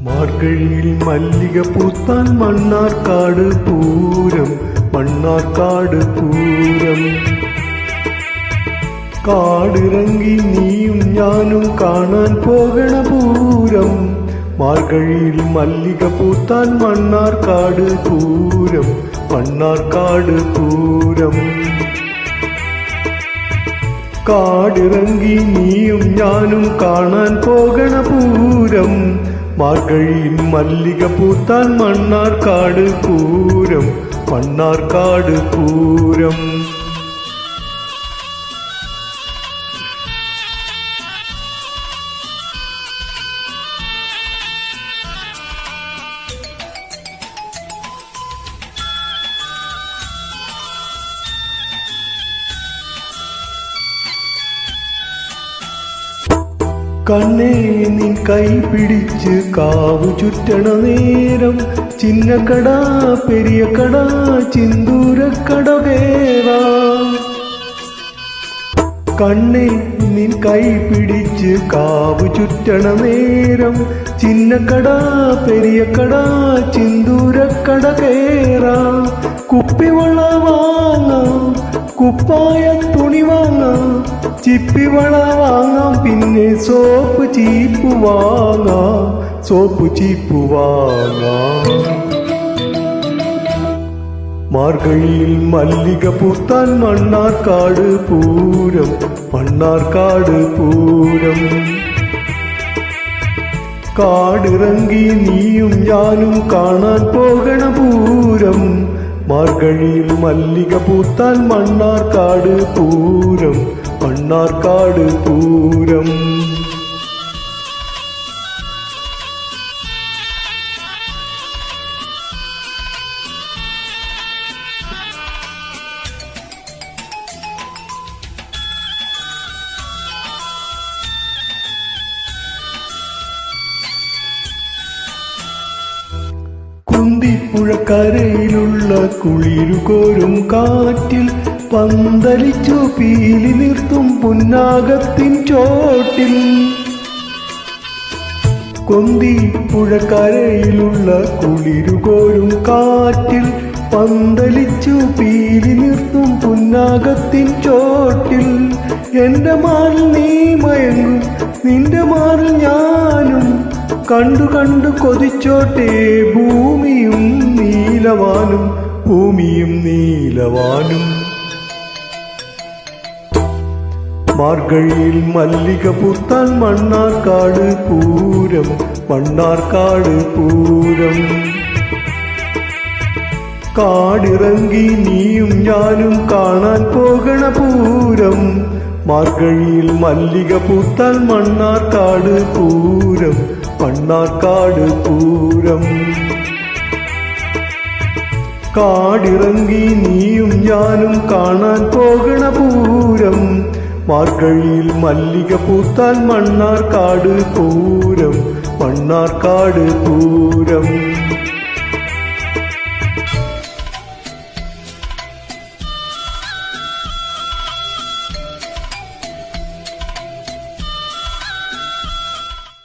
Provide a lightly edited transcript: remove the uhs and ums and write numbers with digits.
മാർഗഴിയിൽ മല്ലിക പൂത്താൻ മണ്ണാർക്കാട് പൂരം, മണ്ണാർക്കാട് പൂരം. കാടിറങ്ങി നീയും ഞാനും കാണാൻ പോകണ പൂരം. മാർഗഴിയിൽ മല്ലിക പൂത്താൻ മണ്ണാർക്കാട് പൂരം, മണ്ണാർക്കാട് പൂരം. കാടിറങ്ങി നീയും ഞാനും കാണാൻ പോകണ പൂരം. മാർഗഴിയിൽ മല്ലിക പൂത്താൻ മണ്ണാർക്കാട് പൂരം, മണ്ണാർക്കാട് പൂരം. കണ്ണേ നിൻ കൈ പിടിച്ച് കാവു ചുറ്റണ നേരം, ചിന്നക്കട പെരിയക്കട ചിന്തൂരക്കട കേറാം. കണ്ണേ നിൻ കൈ പിടിച്ച് കാവു ചുറ്റണ നേരം, ചിന്നക്കട പെരിയക്കട ചിന്തൂരക്കട കേറാം. കുപ്പിവള വാങ്ങാം, കുപ്പായ തുണി വാങ്ങാം, ചിപ്പിവള വാങ്ങാം, പിന്നെ സോപ്പ് ചീപ്പ് വാങ്ങാം, സോപ്പ് ചീപ്പ് വാങ്ങാം. മാർഗഴിയിൽ മല്ലിക പൂത്താൻ മണ്ണാർക്കാട് പൂരം, മണ്ണാർക്കാട് പൂരം. കാടിറങ്ങി നീയും ഞാനും കാണാൻ പോകണ പൂരം. മാർഗഴിയിൽ മല്ലിക പൂത്താൻ മണ്ണാർക്കാട് പൂരം, മണ്ണാർക്കാട് പൂരം. കുന്തിപ്പുഴക്കരയിലുള്ള കുളിരുകോരും കാറ്റിൽ പന്തലിച്ചു പീലി നിർത്തും പുന്നാകത്തിൻ ചോട്ടിൽ. കുന്തിപ്പുഴക്കരയിലുള്ള കുളിരുകോരും കാറ്റിൽ പന്തലിച്ചു പീലി നിർത്തും പുന്നാകത്തിൻ ചോട്ടിൽ. എന്റെ മാറിൽ നീ മയങ്ങും, നിന്റെ മാറിൽ ഞാനും, കണ്ടു കണ്ടു കൊതിച്ചോട്ടെ ഭൂമിയും നീലവാനും, ഭൂമിയും നീലവാനും. മാർഗഴിയിൽ മല്ലിക പൂത്താൻ മണ്ണാർക്കാട് പൂരം, മണ്ണാർക്കാട് പൂരം. കാടിറങ്ങി നീയും ഞാനും കാണാൻ പോകണ പൂരം. മാർഗഴിയിൽ മല്ലിക പൂത്താൻ മണ്ണാർക്കാട് പൂരം, മണ്ണാർക്കാട് പൂരം. കാടിറങ്ങി നീയും ഞാനും കാണാൻ പോകണ പൂരം. മാർഗഴിയിൽ മല്ലിക പൂത്താൻ മണ്ണാർക്കാട് പൂരം, മണ്ണാർക്കാട് പൂരം.